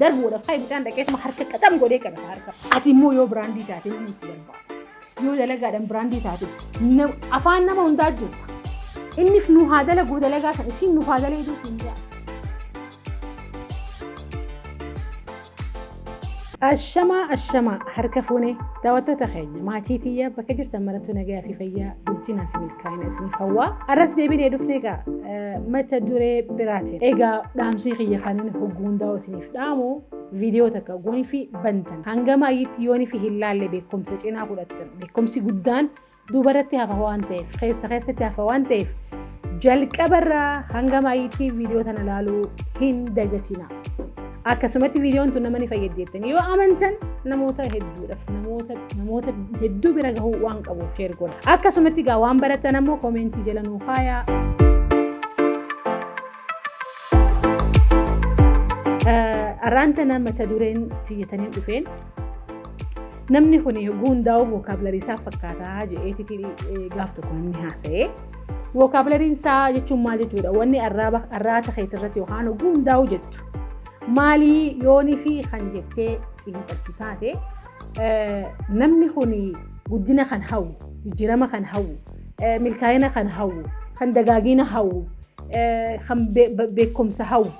darbuudhaaf ka'e mucaan dhaqeetuma harka qaxam godhee qaba harka. Ati immoo yoo biraandii taate namni si barbaada. Yoo dalagaadhaan biraandii taate afaan nama hundaa jirta. Innis nu haa dalagu dalagaa sana isin nu haa dalaguu siin jaa. Ashama harka fuunee daawwattoota keenya maatii tiyya bakka jirtan marattuu nagaa fi fayyaa guddinaa fi milkaa'ina isiniif hawwaa. Arras deebinee dhufne egaa mata duree biraatiin. Egaa dhaamsii kiyya kanin hogguundaa isiniif dhaamu viidiyoo takka goonii fi bantan. Hanga maayitti yoonii fi hin laalle beekumsa cinaa fudhattan. Beekumsi guddaan duubarratti hafa waan ta'eef keessatti hafa waan ta'eef jalqabarraa hanga maayitti viidiyoo tana laaluu hin dagatina. Akkasumatti viidiyoon tun nama ni fayyaddeettanii yoo amantan namoota hedduudhaaf namoota hedduu bira gahuu waan qabuuf sheer godha. Akkasumatti gaa waan barattan ammoo koomentii jala nuu kaayaa. Arraanta nama mata dureen tiyyatanii dhufeen namni kun hundaa'u vookaabilarii isaa fakkaataa jedheetii gaaf tokko namni haasa'ee. Vookaabilariin isaa jechuun maal jechuudha? Wanni arraata keetirratti yookaan hundaa'u jettu. Maalii yoonii fi kan jettee xiinxaltu taate namni kun guddina kan hawwu, jijjiirama kan hawwu, milkaa'ina kan hawwu, kan dagaagina hawwu, kan beekumsa hawwu,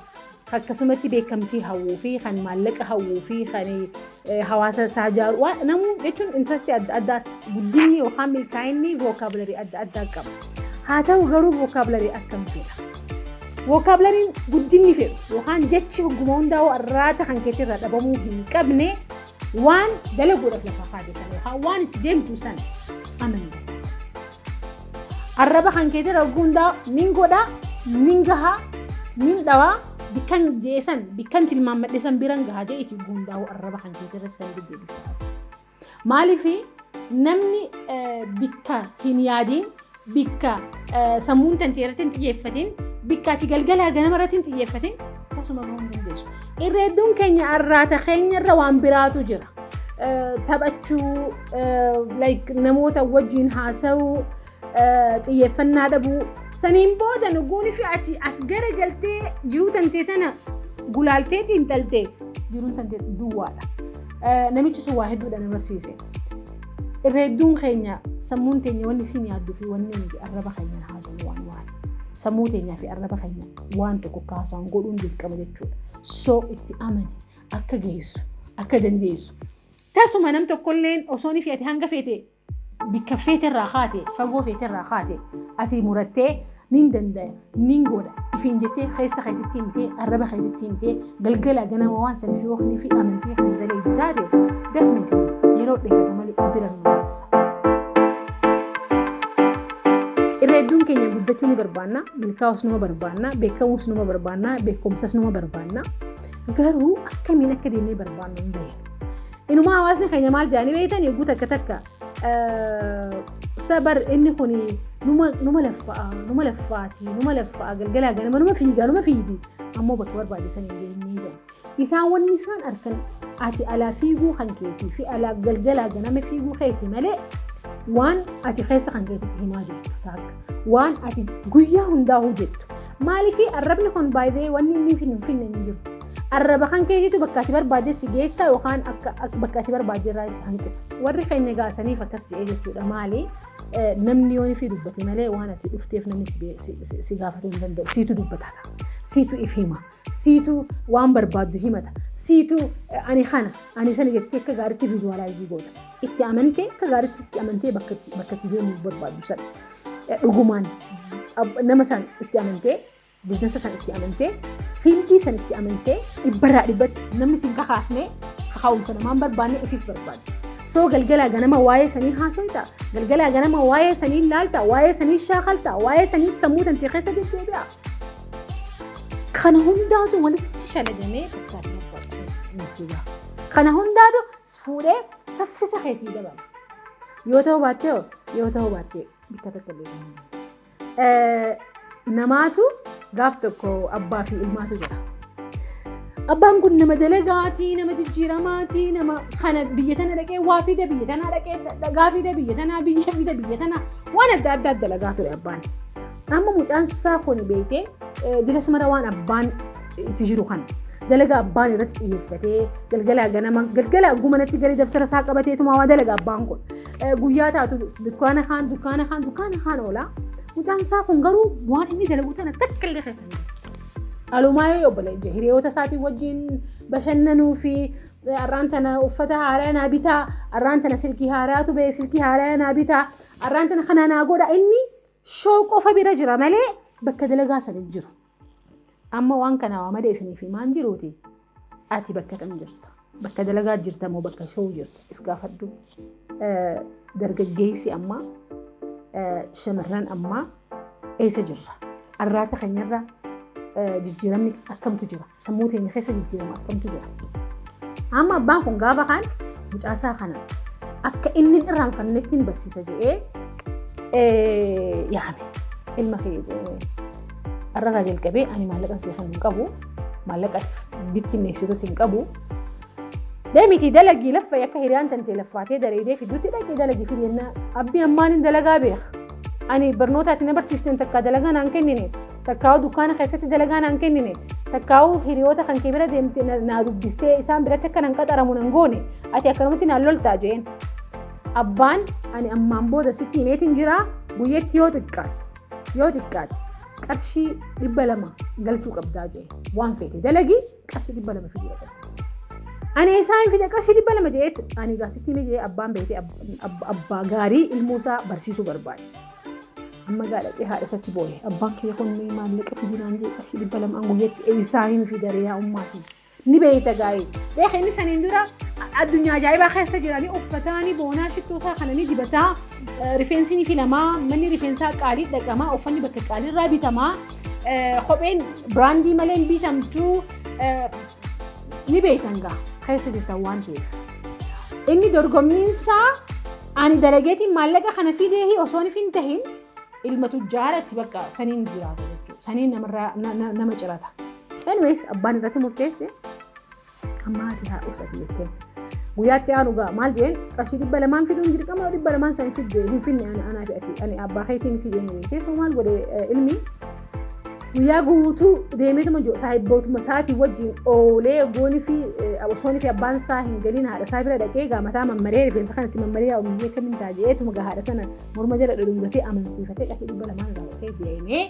akkasumatti beekamtii hawwuu fi kan maallaqa hawwuu fi kan hawaasa isaa ijaaru namni jechuun intrastii adda addaas guddinni yookaan milkaa'inni vookaabilarii adda addaa qaba. Haa ta'u garuu vookaabilarii akkam fedha? Vookaabilariin guddinni fedhu yookaan jechi hogguma hundaa'u arraata kan keetirraa dhabamuu hin qabne waan dalaguudhaaf lafa kaadhisan yookaan waan itti deemtu san amanna. Arraba kan keetirraa hogguma hundaa'u nin godhaa, nin gahaa, nin dhawaa bikkan jeesan bikkan tilmaammadhesan biran gahaa jee itti hundaa'u arraba kan keetirra san deddeebisaa. Maaliif namni bikka hin yaadiin bikka sammuun tanteerratti hin xiyyeeffatiin bikkaati galgalaa ganama irratti hin xiyyeeffatin akkasuma bahuu hin dandeessu. Irra hedduun keenya arraata keenyarra waan biraatu jira. Taphachuu, namoota wajjin haasa'uu, xiyyeeffannaa dhabuu. Saniin booda nuguuni fi ati as gara galtee jiruu tantee tana gulaaltee xiinxaltee jiruun tantee duwwaadha. Namichi sun waa hedduudha na barsiise. Irra hedduun keenya sammuun teenya wanni isin yaadduu fi wanni nuti arraba keenyaan haasa'u waan. Sammuu teenyaa fi arraba keenya waan tokko kaasaan godhuun dirqama jechuudha. So itti amani akka geessu akka dandeessu. Tasuma nam tokkolleen osoo ni feete hanga feete bikka feeterraa kaate fagoo feeterraa kaate ati murattee nin danda'a nin godha ifiin jettee keessa keetitti himtee arraba keetitti himtee galgala ganama waan saniif yoo fi amantee kan dalee taate definitely yeroo dheerata malee bira nu geessa. Irra hedduun keenya guddachuu ni barbaanna, milkaa'uus numa barbaanna, beekamuus numa barbaanna, beekumsas numa barbaanna. Garuu akkamiin akka deemnee barbaannu hin beeknu. Inuma hawaasni keenya maal jedhanii beektan eeguu takka sabar inni kun numa laffaati galgalaa ganama numa fiigdi ammoo bakka barbaachisan hin geenye jedha. Isaan wanni isaan arkan ati alaa fiiguu kan keetii fi alaa galgalaa ganama fiiguu keetii malee waan ati keessa kan keetitti himaa jirtu taakka waan ati guyyaa hundaa hojjettu maaliif arrabni kun baay'ee wanni inni hin jiru arraba kan keetitu bakka ati barbaadde si geessa yookaan akka bakka ati barbaadde irraa si hanqisa warri keenya gaasaniif akkas jedhee jechuudha maali namni yoon fi dubbate malee waan ati dhufteef namni si gaafate hin danda'u siitu dubbata siitu if hima siitu waan barbaaddu himata siitu ani sana jettee akka gaariitti vizuwalaayizii goota. Itti amantee akka gaariitti itti amantee bakka itti deemuu barbaadu sana dhugumaan nama san itti amantee biizinasa san itti amantee fiildii san itti amantee dhibbarraa dhibbatti namni sin kakaasnee kakaa'umsa namaan barbaanne ifiif barbaadu. So galgalaa ganama waa'ee sanii haasawita galgalaa ganama waa'ee sanii laalta waa'ee sanii shaakalta waa'ee sanii sammuu tantee keessa deddeebi'a. Kana hundaatu walitti shalagamee fakkaatu barbaadu. Kana hundaatu fuudhee saffisa keessii dabala. Yoo ta'u baattee bikka takka beekamu. Namaatu gaaf tokko abbaa fi ilmaatu jira. Abbaan kun nama dalagaatii, nama jijjiiramaatii, nama kana biyya tana dhaqee waa fide biyya tana dhaqee dhagaa fide biyya tana biyya fide biyya tana waan adda addaa dalagaa ture abbaan. Amma mucaan isaa kun beekee dilas mara waan abbaan itti jiru kana. dalagaa abbaan irratti xiyyeeffatee galgala gumanatti galii daftara isaa qabateetuma waa dalagaa abbaan kun guyyaa taatu dukkaana kaan oola mucaan isaa kun garuu waan inni dalagu tana takka illee keessan alumaayee obboleeyya hiriyoota isaatii wajjin bashannanuu fi arraan tana uffata haaraa naa bitaa arraan tana silkii haaraatu ba'e silkii haaraa naa bitaa arraan tana kana naa godha inni shoo qofa bira jira malee bakka dalagaa sana jiru. Amma waan kana waa malee isiniif maan jiruuti ati bakka kam jirta bakka dalagaa jirta moo bakka shoo jirta if gaafadhu dargaggeessi amma shamarran amma eessa jirra arraata keenyarra jijjiiramni akkamtu jira sammuu teenya keessa jijjiirama akkamtu jira amma abbaan kun gaafa kan mucaasaa kana akka inni irraanfannetti barsiisa jedhee yaame ilma kee arraga jalqabee ani maallaqa si kan qabu maallaqa bittinneessitu sin qabu deemiti dalagii laffa akka hiriyaan tantee laffaatee dareedee fiduutti dhaqee dalagii fidenna abbi ammaan hin dalagaa beeka ani barnootaatti na barsiisten takka dalagaa naan kennine takkaa'u dukkaana keessatti dalagaa naan kennine takkaa'u hiriyoota kan kee bira deemte naa dubbistee isaan biratti akka nan qaxaramu nan goone ati akkanumatti naan loltaa jeen abbaan ani ammaan booda sitti himeetiin jira guyyeetti yoo xiqqaatti qarshii 200 galchuu qabdaa jee waan feete dalagii qarshii 200 fiduu qabda ani isaan fide qarshii 200 jeet ani gaasitti himee jee abbaan beekee abbaa gaarii ilmoosaa barsiisuu barbaade amma gaadhaqee haadha isatti booye abbaan kee kun maallaqa fidinaan jee qarshii 200 guyyeetti isaa hin fidare yaa ummaatii ni beeyta gaa'ee beeka inni saniin dura addunyaa ajaa'ibaa keessa jiranii uffataanii boonaa shittoosaa kananii dibataa rifeensi ni filamaa manni rifeensaa qaalii dhaqamaa uffanni bakka qaaliirraa bitamaa kopheen biraandii malee hin bitamtuu ni beeytan gaa keessa jirtan waan ta'eef inni dorgommiinsaa ani dalageetiin maallaqa kana fidee osoo hin tahin ilma tujjaarati bakka saniin jiraata jechuudha saniin nama cirata anyways abbaan irratti murteesse amma ati haa usati jetteen guyyaatti aanu gaa maal jeen qarshii 200 fiduun dirqama 200 san fidde hin finne ana fi ati ani abbaa keetii miti jeen beekee soo maal godhe ilmi guyyaa guutuu deemeetuma saahibbootuma isaatii wajjin oolee goonii fi osoonii fi abbaan isaa hin galiin haadha isaa bira dhaqee gaa mataa mammaree rifeensa kanatti mammaree yaa ummiyee kamiin taajeetuma gaa haadha sana morma jala dhudhungatee amansiifatee qarshii 200 gaafate deemee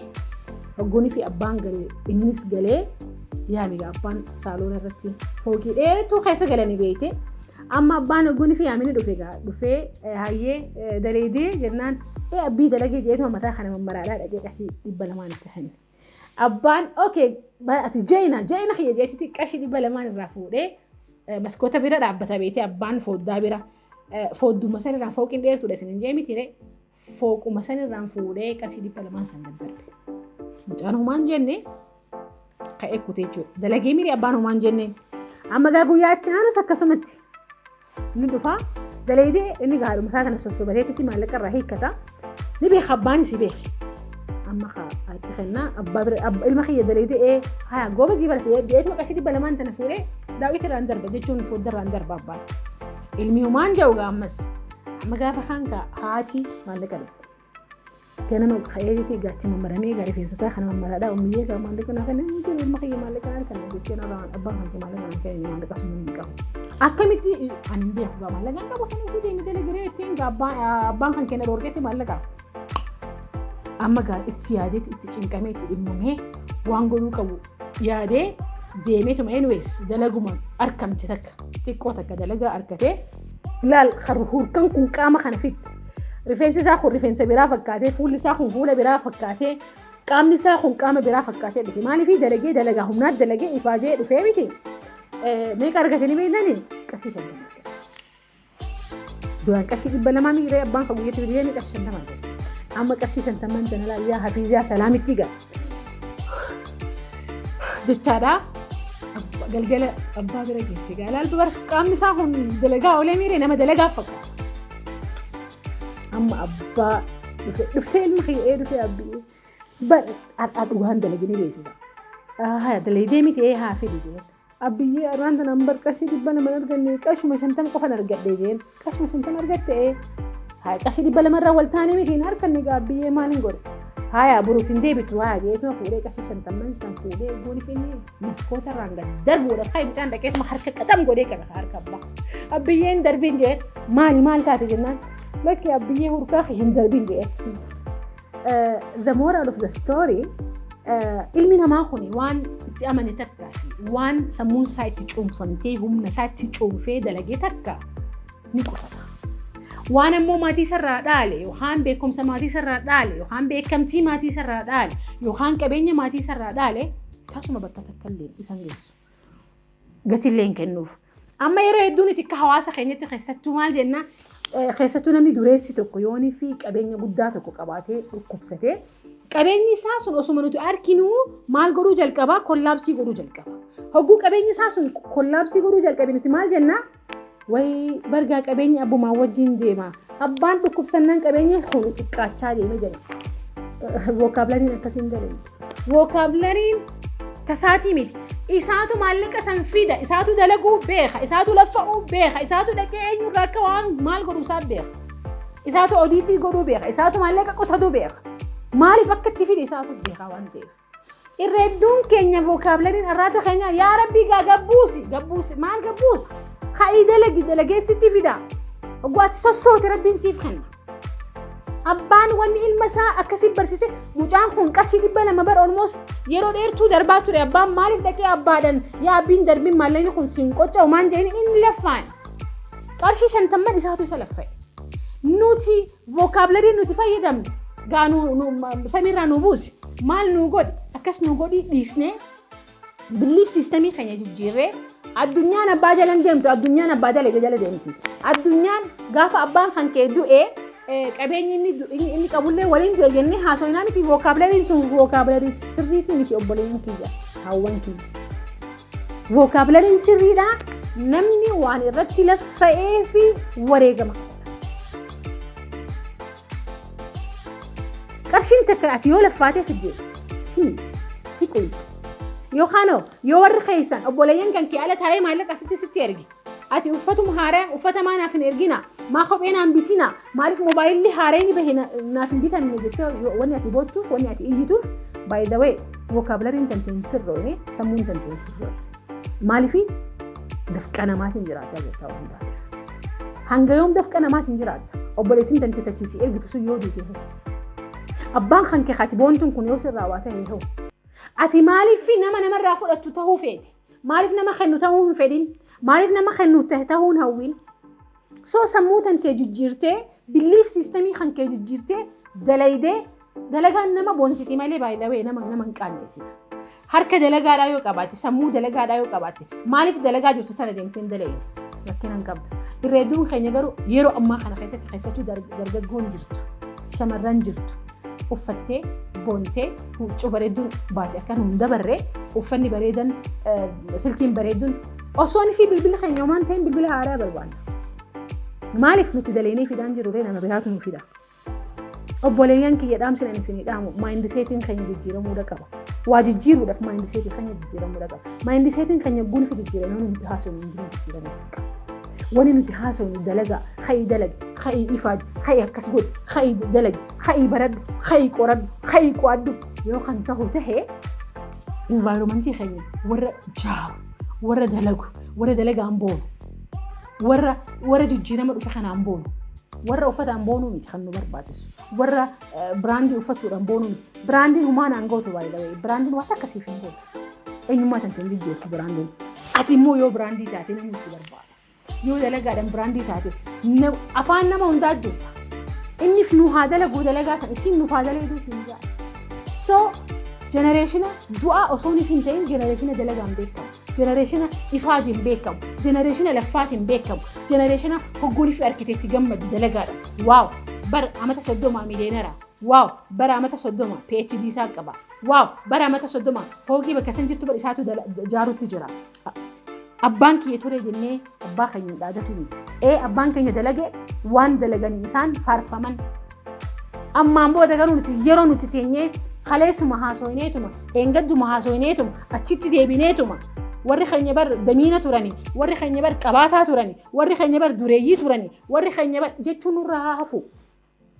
goonii fi abbaan galee innis galee yaamiga abbaan saaloon irratti fookii dheetuu keessa galanii beekte amma abbaan goonii fi yaamini dhufee hayyee daleedee jennaan abbii dalagee jeetuma mataa kana mammaraadhaa dhaqee qarshii 200 itti hanne abbaan okay ati jeena kiyya jeetitti qarshii 200 irraa fuudhee maskoota bira dhaabbata beekte abbaan fooddaa bira foodduma sanirraan fooqiin dheertuudha isin jee mitire fooquma sanirraan fuudhee qarshii 200 san daddarbe mucaan humaan jenne ka'ee kutee jechuudha dalagee mirii abbaan humaan jenneen amma gaa guyyaatti aanus akkasumatti ni dhufaa daleedee inni gaadhuma isaa kana sossobateetitti maallaqa irraa hiikkata ni beeka abbaan isi beeka amma ati kennaa ilma kiyya daleedee haa gooba ziibarate jeetuma qarshii 200 tana fuudhee daawwiti irraan darba jechuun foodda irraan darba abbaan ilmi humaan jahu gaa ammas amma gaafa kaanka haati maallaqa dhabde ganama ka'eetii gaatti mammaramee gaa rifeensa isaa kana mammaraadhaa ummiyyee gaa maallaqa naa kennan jiru ilma kiyya maallaqa naa kennan jechuun abbaan kan maallaqa naa kennan maallaqa sun hin qabu akkamitti ani hin beeku gaa maallaqa hin qabu sana fi deemee dalagiree ittiin gaa abbaan kan kenna dhoorgeetti maallaqa amma gaa itti yaadeetti itti cinqamee itti dhimmamee waan godhuu qabu yaadee deemeetuma anyways dalaguma arkamte takka xiqqoo takka dalagaa arkatee laal hurkan kun qaama kana fitti rifeensi isaa kun rifeensa biraa fakkaatee fuulli isaa kun fuula biraa fakkaatee qaamni isaa kun qaama biraa fakkaatee dhufe maaliif dalagee dalagaa humnaat dalagee ifaajee dhufee miti meeqa argatanii beeknanii qarshii 50 duraan qarshii 200 miiree abbaan kan guyyaatti bidiyeen qarshii 50 amma qarshii 50 dana yaa hafiizaa salaamitti gaa jechaadhaa galgala abbaa bira geesse gaa laal barf qaamni isaa kun dalagaa olee miiree nama dalagaa fakkaata amma abbaa dhuftee ilma kiyya dhufee abbii dhugaan dalagini beeksisa haa dalaydee miti haa fidi jeen abbiyyee arraan tana ambar qarshii 200 arganne qarshuma 50 qofan argadhee jeen qarshuma 50 argatte haa qarshii 200 irraa wal taanee miti hin harkanne gaa abbiyyee maaliin godhe هاي بروتين دي بتوها جيتو فوري كاشي شنتمن سن فوري غوني فيني مسكوت رانغا دربو دا خاي بتان دكيت ما حركه قدام غودي كذا حركه با ابيين دربين جي مال تاتي جنان لك يا ابيي وركا خين دربين جي the moral of the story ilmina ma khoni wan tiamani takka wan samun site chumfante humna site chumfe dalage takka ni kusata waan ammoo maatii sarraa dhaale yookaan beekumsa maatii sarraa dhaale yookaan beekamtii maatii sarraa dhaale yookaan qabeenya maatii sarraa dhaale tasuma bakka takkallee isan geessu gatilleen kennuuf amma yeroo hedduun itti akka hawaasa keenyatti keessattuu maal jenna keessattuu namni dureessi tokko yoonii fi qabeenya guddaa tokko qabaatee dhukkubsatee qabeenyi isaa sun osuma nuti arginu maal godhuu jalqabaa kollaapsii godhuu jalqaba hogguu qabeenyi isaa sun kollaapsii godhuu jalqabe nuti maal jenna way barga qabeenya abbuma wajjin deema abbaan dhukkubsannaan qabeenya kun xiqqaachaa deeme jedhe vocabulary akkasiin dalee vocabulary tasaatii miti isaatu maallaqa san fida isaatu dalaguu beeka isaatu laffa'uu beeka isaatu dhaqee eenyurraa akka waan maal godhuu isaa beeka isaatu odiitii godhuu beeka isaatu maallaqa qusatuu beeka maaliif akka itti fide isaatu beeka waan ta'eef irra hedduun keenya vocabulary irraata keenya yaa rabbii gabbuusi maal gabbuusa خاي دلقي ستي فيدا وقوات صوت ربين سيف خنا أبان واني المساء أكسب برسيسي مجان خون كاسي دي بلا مبر almost يرو دير تو درباتو ري أبان مالف دكي أبادن يا بين دربين مالين خون سينكوچا ومان جاين إن لفان قارشي شنتمن إساتو يسلفاي نوتي vocabulary نوتي فايدم غانو سميرا نوبوس مال نوغود أكس نوغودي ديسني belief system خانيا جيري الدنيا نبى جلنا ديمتو الدنيا نبى جلنا ديمتي الدنيا غاف أبان خان كيدو كابيني إني كابولة ولين تجني حاسوينا متي vocabulary سون vocabulary سريتي متي أبولين كيجا هاوان كي vocabulary سريدا نمني واني رتلا فايفي وريجما كرشين تكاتي ولا فاتي في الدين سيكويت يوخانو يور خيسان أبولين كان كيالة هاي مالك ستي أرجي أتي وفتو مهارة وفتو ما نافن إرجينا ما خب إنا عم بيتنا مالك موبايل لي هاريني بهنا نافن بيتنا من جتة واني أتي بوتشوف واني أتي إيجيتوف by the way vocabulary تنتين سرّوني سمون تنتين سرّوني مالي في دفك أنا ما تنجرات جالس تاون تعرف هنجا يوم دفك أنا ما تنجرات أبولين تنتين تجسي إرجي تسوي يودي كده أبان خان كخاتبون تنكون يوصل رواتين يهو أتي مالف في نما رافض أتوتهو فيدي مالف نما خنو تهون فيدين مالف نما خنو تهون هوين سو سموت أنت جيرته belief systemي خن كجيرته دلقا نما بونسيتي مالي باي ذا وي نما كان يسيت هركة دلقا رايو كباتي سمو دلقا رايو كباتي مالف دلقا جرتو تنا ديمتين دلقا لكن أنقبض الردون خيني قالوا يرو أما خنا خيستو درجة جون جرتو شمران جرتو وفتة بونتة وشوبريدون بعد كانوا مدبرة وفني بريدن سلكين بريدن أصوني في بالبلة خن يومان تين بالبلة عرب الوان مالف نتدليني في دان جرورين أنا بهاتهم في ده أبوليان كي يدام سنين دامو مايند سيتين خن يجيرو مودا كبا واجد جيرو ده مايند سيتين خن يجيرو مودا كبا مايند سيتين خن يقول في الجيران هم يتحاسون من جيرو واني نتحاسون دلقا خي دلق خي إفاج خي كسبود خي دلق خي برد خي قرد خي قواد يو خن تهي environment خي ورا جاب ورا دلق أمبون ورا جيران ما رفخن أمبون ورا أفت أمبونو ميت خنو برباتس ورا براندي أفتو أمبونو براندي هما نانغوتو بايدا براندي واتا كسيفين بول أي ما تنتين بيجي براندي أتي مو يو براندي تاتي نمسي بربات يو دلقا دم براندي تاتي أفان نما هندات جوتا إني فنو هذا لقو دلقا سنسين نو هذا لقو سنجا so generation دعاء أصوني فينتين generation دلقا مبيكم generation إفاجين بيكم generation لفاتين بيكم generation هقولي في أركتيتي جمد دلقا واو بر عمتا صدوما مليونيرا واو بر عمتا صدوما PhD ساقبا واو بر عمتا صدوما فوقي بكسن جرتو برساتو جارو تجرا أبان كي يتوري جنة أبا خيني دادة تونيت أبان كي يدلقى وان دلقى إنسان فارفمن أما أمبو دقارو نتيجيرو نتيجيني خلاص محاسوينيتوما إنجدو محاسوينيتوما أتشتي ديبينيتوما وري خيني بر دمينة توراني وري خيني بر كباسة توراني وري خيني بر دوريجي توراني وري خيني بر جتشو نورها هفو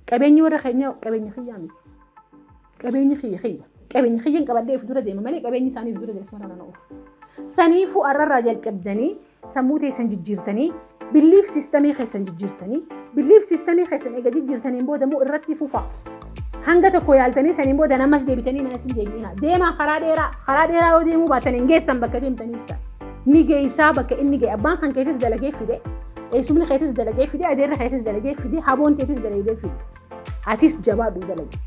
كبيني وري خيني كبيني خيامتي qabeenyi xiyyan qabadee fudura deema malee qabeenyi isaanii fudura deema marana na'uuf. Saniifuu arrarraa jalqabdanii sammuu teessan jijjiirtanii belief systemii keessan jijjiirtanii belief systemii keessan eega jijjiirtaniin booda immoo irratti fufaa. Hanga tokko yaaltanii saniin booda namas deebitanii manatti deebi'ina. Deemaa karaa dheeraa yoo deemuu baatan hin geessan bakka deemtanii ibsa. Ni geessaa bakka inni ga'e abbaan kan keetis dalagee fide eessumni keetis dalagee fide adeerri keetis dalagee fide haboon teetis dalagee fide. Atis jabaadhu dalage.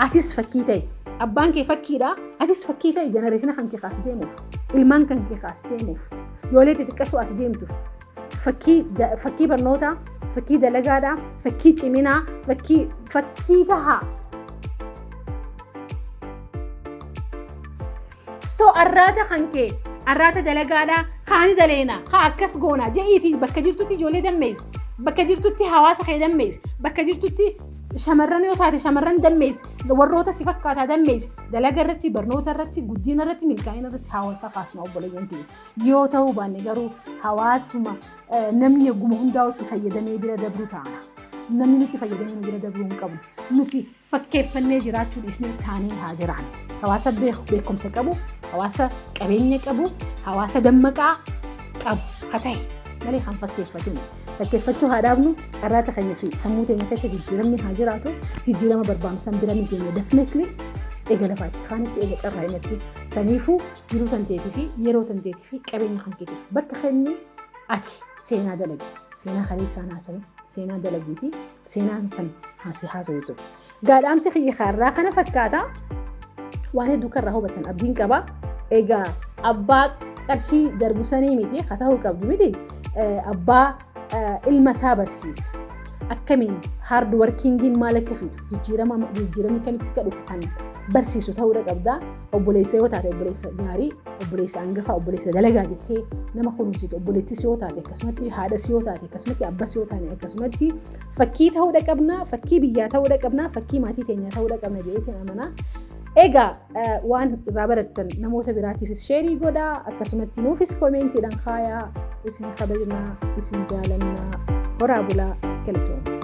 Atis fakkii ta'e abbaan kee fakkiidha. Atis fakkii ta'e jenereeshina kan kee kaas deemuuf ilmaan kan kee kaas deemuuf yoolee xixiqqashuu as deemtuuf fakkii barnootaa fakkii dalagaadhaa fakkii ciminaa fakkii tahaa. So arraata kan kee arraata dalagaadhaa kaani daleena haa akkas goona je'iitii bakka jirtutti ijoollee dammeessi bakka jirtutti hawaasa kee dammeessi bakka jirtutti shamarran yoo taate shamarran dammeessi warroota si fakkaataa dammeessi dalaga irratti barnoota irratti guddina irratti milkaa'ina irratti hawaasa kaasuma obboleeyyan kee yoo ta'uu baanne garuu hawaasuma namni eeguma hundaa itti fayyadamee bira dabruu taana. Namni nuti fayyadamee bira dabruu hin qabu. Nuti fakkeeffannee jiraachuu dhiisnee taanee haa jiraan. Hawaasa beekumsa qabu, hawaasa qabeenya qabu, hawaasa dammaqaa qabu haa ta'e malee kan fakkeeffatu. Fakkeeffachuu haa dhaabnu arraata keenya fi sammuu teenya keessa jijjiiramni haa jiraatu. Jijjiirama barbaamsan bira ni keenya definitely eega lafaatti kaanitti eega carraa himatti saniifuu jiruu tanteetii fi yeroo tanteetii fi qabeenya kan keetiif bakka kenni ati seenaa dalagi. Seenaa kaleessaan haasa'e seenaa dalagiitii seenaan san haasa'uutu. Gaadhaamsi kiyya kaarraa kana fakkaata waan hedduu karraa hubatan abdiin qaba. Egaa abbaa qarshii darbusanii miti haa ta'uu qabdu miti abbaa ilma isaa barsiisa. Akkamiin hard workingiin maal akka fidu jijjiiramni kamitti akka dhufu kan barsiisu ta'uu qabda. Obboleessa yoo taate obboleessa gaarii obboleessa hangafaa obboleessa dalagaa jettee nama kunuunsitu obboleettis yoo taate akkasumatti haadhas yoo taate akkasumatti abbas yoo taate akkasumatti fakkii ta'uu qabna fakkii biyyaa ta'uu qabna fakkii maatii keenyaa ta'uu qabna jedhee amanaa. Egaa waan irraa barattan namoota biraatiifis sheerii godhaa akkasumatti nuufis koomentiidhaan kaayaa isin kabajnaa isin jaalannaa horaa bulaa galatoomna.